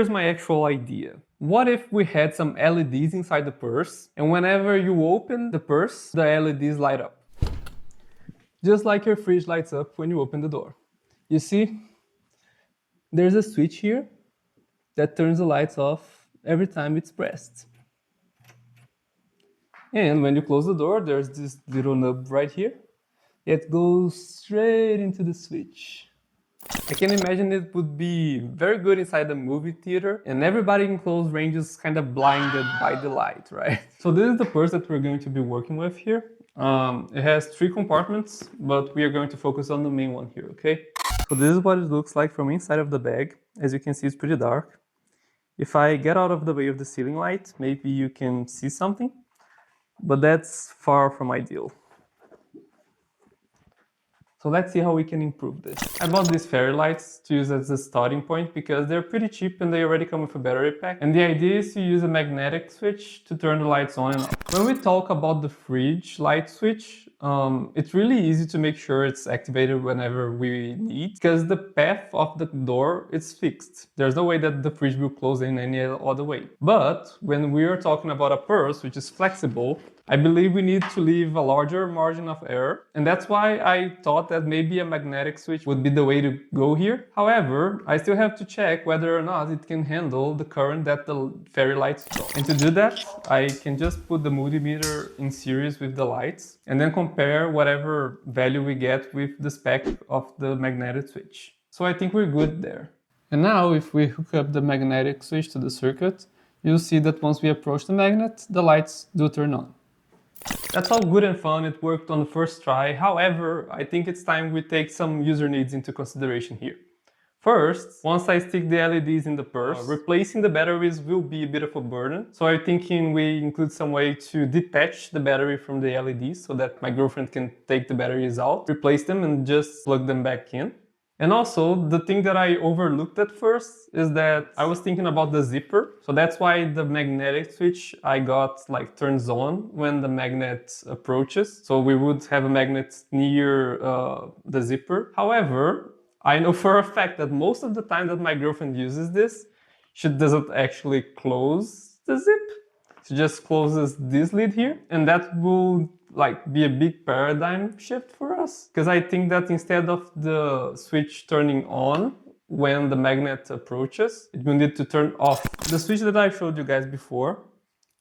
Here's my actual idea. What if we had some LEDs inside the purse, and whenever you open the purse, the LEDs light up? Just like your fridge lights up when you open the door. You see, there's a switch here that turns the lights off every time it's pressed. And when you close the door, there's this little nub right here. It goes straight into the switch. I can imagine it would be very good inside the movie theater and everybody in close range is kind of blinded by the light, right? So this is the purse that we're going to be working with here. It has 3 compartments, but we are going to focus on the main one here, okay? So this is what it looks like from inside of the bag. As you can see, it's pretty dark. If I get out of the way of the ceiling light, maybe you can see something, but that's far from ideal. So let's see how we can improve this. I bought these fairy lights to use as a starting point because they're pretty cheap and they already come with a battery pack. And the idea is to use a magnetic switch to turn the lights on and off. When we talk about the fridge light switch, it's really easy to make sure it's activated whenever we need because the path of the door is fixed. There's no way that the fridge will close in any other way. But when we are talking about a purse, which is flexible, I believe we need to leave a larger margin of error, and that's why I thought that maybe a magnetic switch would be the way to go here. However, I still have to check whether or not it can handle the current that the fairy lights draw. And to do that, I can just put the multimeter in series with the lights and then compare whatever value we get with the spec of the magnetic switch. So I think we're good there. And now if we hook up the magnetic switch to the circuit, you'll see that once we approach the magnet, the lights do turn on. That's all good and fun, it worked on the first try. However, I think it's time we take some user needs into consideration here. First, once I stick the LEDs in the purse, replacing the batteries will be a bit of a burden. So I'm thinking we include some way to detach the battery from the LEDs so that my girlfriend can take the batteries out, replace them and just plug them back in. And also, the thing that I overlooked at first is that I was thinking about the zipper. So that's why the magnetic switch I got like turns on when the magnet approaches. So we would have a magnet near the zipper. However, I know for a fact that most of the time that my girlfriend uses this, she doesn't actually close the zip. She just closes this lid here, and that will like be a big paradigm shift for us. Because I think that instead of the switch turning on when the magnet approaches, it will need to turn off. The switch that I showed you guys before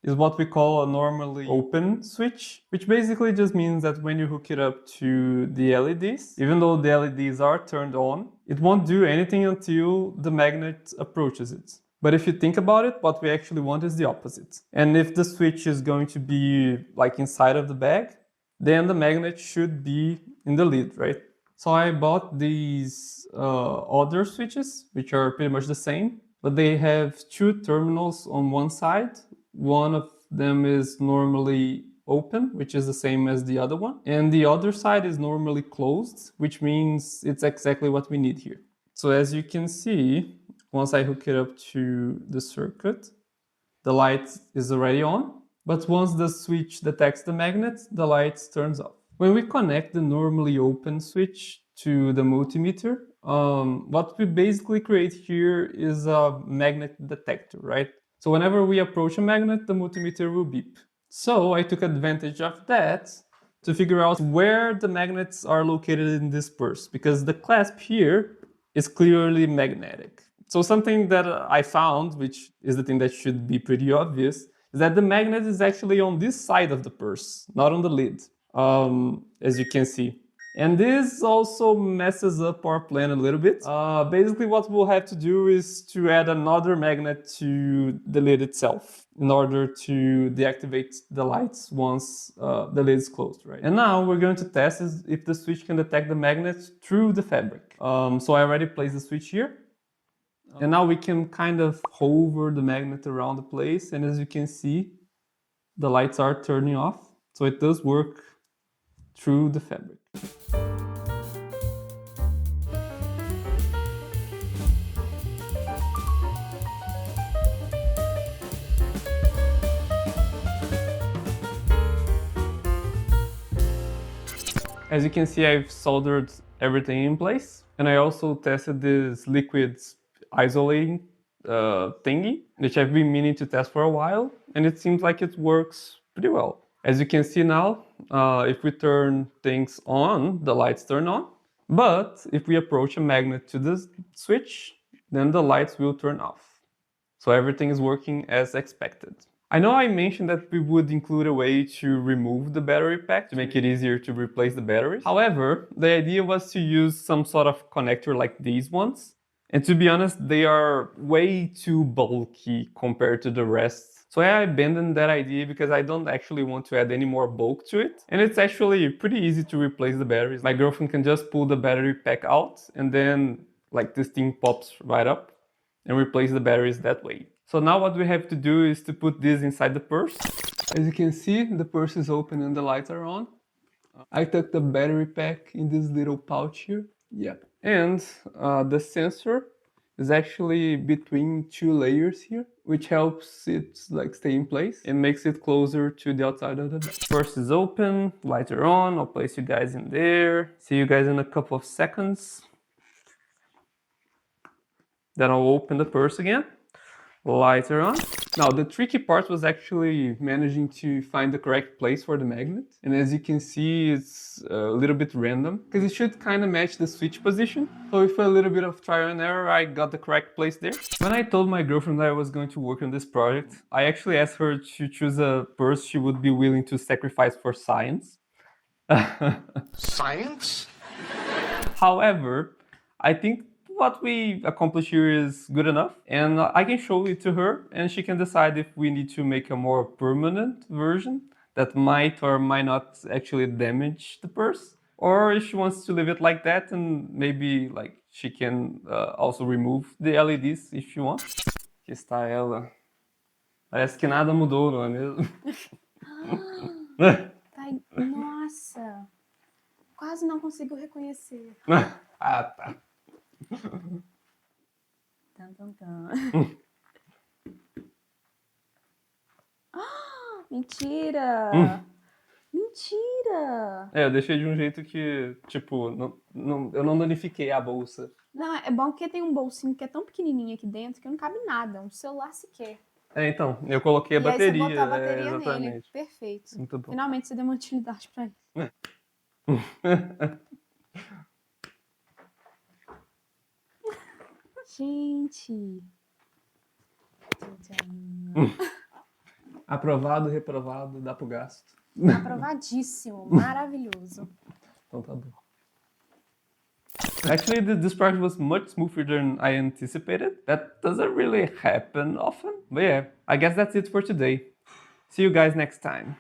is what we call a normally open switch, which basically just means that when you hook it up to the LEDs, even though the LEDs are turned on, it won't do anything until the magnet approaches it. But if you think about it, what we actually want is the opposite. And if the switch is going to be like inside of the bag, then the magnet should be in the lid, right? So I bought these other switches, which are pretty much the same, but they have 2 terminals on one side. One of them is normally open, which is the same as the other one. And the other side is normally closed, which means it's exactly what we need here. So as you can see, once I hook it up to the circuit, the light is already on, but once the switch detects the magnet, the light turns off. When we connect the normally open switch to the multimeter, what we basically create here is a magnet detector, right? So whenever we approach a magnet, the multimeter will beep. So I took advantage of that to figure out where the magnets are located in this purse, because the clasp here is clearly magnetic. So something that I found, which is the thing that should be pretty obvious, is that the magnet is actually on this side of the purse, not on the lid, as you can see. And this also messes up our plan a little bit. Basically what we'll have to do is to add another magnet to the lid itself in order to deactivate the lights once the lid is closed, right? And now we're going to test if the switch can detect the magnet through the fabric. So I already placed the switch here. And now we can kind of hover the magnet around the place, and as you can see, the lights are turning off. So it does work through the fabric. As you can see, I've soldered everything in place, and I also tested this liquid isolating thingy, which I've been meaning to test for a while, and it seems like it works pretty well. As you can see now, if we turn things on, the lights turn on. But if we approach a magnet to this switch, then the lights will turn off. So everything is working as expected. I know I mentioned that we would include a way to remove the battery pack to make it easier to replace the batteries. However, the idea was to use some sort of connector like these ones. And to be honest, they are way too bulky compared to the rest. So I abandoned that idea because I don't actually want to add any more bulk to it. And it's actually pretty easy to replace the batteries. My girlfriend can just pull the battery pack out and then like this thing pops right up and replace the batteries that way. So now what we have to do is to put this inside the purse. As you can see, the purse is open and the lights are on. I tucked the battery pack in this little pouch here. Yep. And the sensor is actually between two layers here, which helps it like stay in place and makes it closer to the outside of the bag. Purse is open, lights are on. I'll place you guys in there. See you guys in a couple of seconds. Then I'll open the purse again. Lights are on. Now the tricky part was actually managing to find the correct place for the magnet. And as you can see, it's a little bit random because it should kind of match the switch position. So with a little bit of trial and error, I got the correct place there. When I told my girlfriend that I was going to work on this project, I actually asked her to choose a purse she would be willing to sacrifice for science. Science? However, I think what we accomplish here is good enough, and I can show it to her and she can decide if we need to make a more permanent version that might or might not actually damage the purse, or if she wants to leave it like that and maybe like she can also remove the LEDs if she wants. Aqui está ela. Parece que nada mudou, não é mesmo? Nossa, quase não consigo reconhecer. Ah, tá. Tan, tan, tan. Mentira! Mentira! É, eu deixei de um jeito que, tipo, eu não danifiquei a bolsa. Não, é bom que tem um bolsinho que é tão pequenininho aqui dentro que não cabe nada, um celular sequer. É, então, eu coloquei a E bateria. aí você botou a bateria nele. Exatamente. Perfeito. Muito bom. Finalmente você deu uma utilidade pra isso. Gente. Aprovado, reprovado, dá pro gasto. Aprovadíssimo, maravilhoso. Então tá bom. Actually, this project was much smoother than I anticipated. That doesn't really happen often. But yeah, I guess that's it for today. See you guys next time.